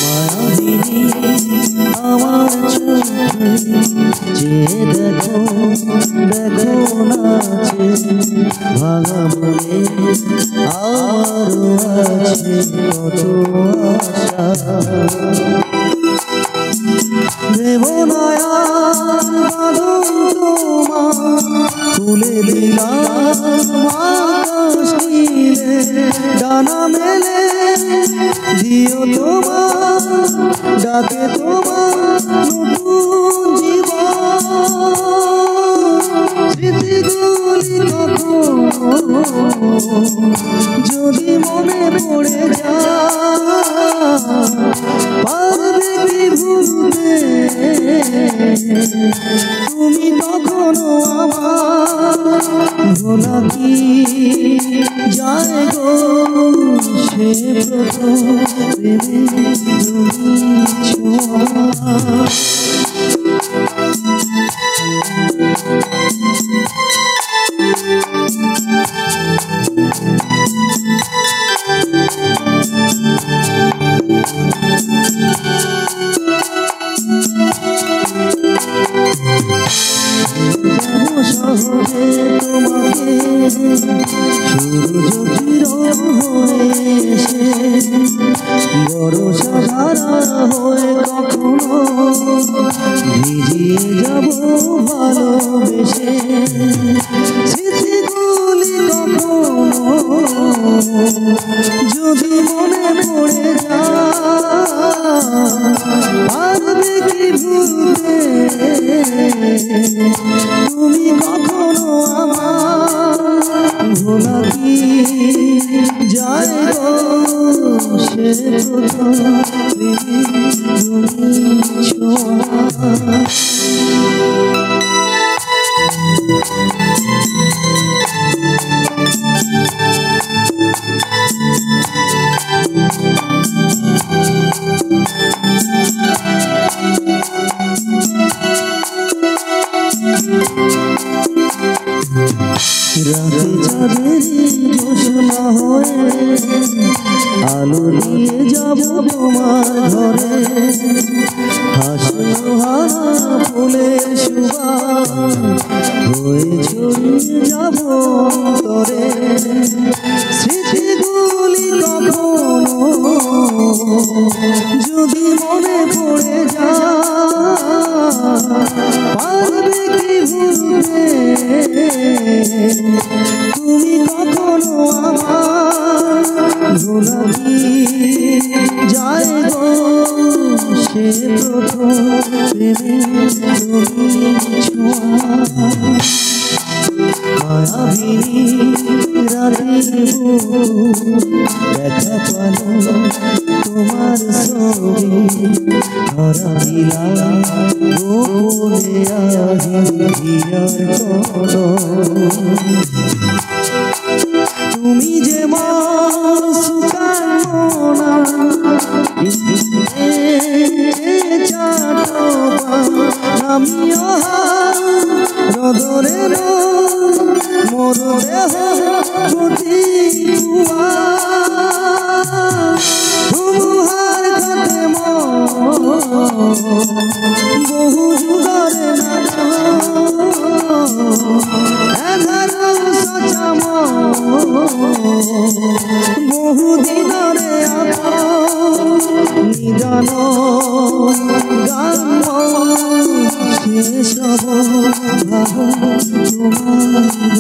মায়াবিনী আমার চোখে যে দেখো দেখো নাচে ভাঙা মনে আরো আছে কত আশা দেবনায়ার বাঁধন তোমার তুলে দিলাম আকাশ নীলে ডানা মেলে দিও তোমার ডাকে তোমার নতুন জীবন স্মৃতিগুলি কখনো যদি মনে পড়ে যায় পারবে কি ভুলতে তুমি কখনো আমার ভোলা কি যায় গো সে প্রথম প্রেমে তুমি ছোঁয়া সহজে তোমাকে সূর্য কিরণ হয়ে এসে বরষা ধারা হয়ে কখনো ভিজিয়ে যাব ভালোবেসে স্মৃতিগুলি কখনো যদি মনে পড়ে যায় পারবে কি ভুলতে তুমি কখনো আমার ভোলা কি যায় গো সে প্রথম প্রেমে তুমি ছোঁয়া রাতে চাঁদের জোছনা হয়ে আলো নিয়ে যাব তোমার ঘরে হাসলো হারা ফুলের সুবাস হয়ে ছড়িয়ে যাব তরে স্মৃতিগুলি কখনো যদি মনে পড়ে যায় পারবে কি ভুলতে তুমি কখনো আমার ভোলা কি যায় গো সে প্রথম প্রেমে তুমি ছোঁয়া মায়াবিনী রাতের দেখা পালো তোমার ছবি ধরা দিলাম গোপনে আহিয়ার কোনো তুমি যে মন সুকামনা নামিও রদরে মোর দেহ প্রতি তোমার কাছে বহু যুগরে নাচ সচাম বহু দিনরে নিদান গান শেষ তোমার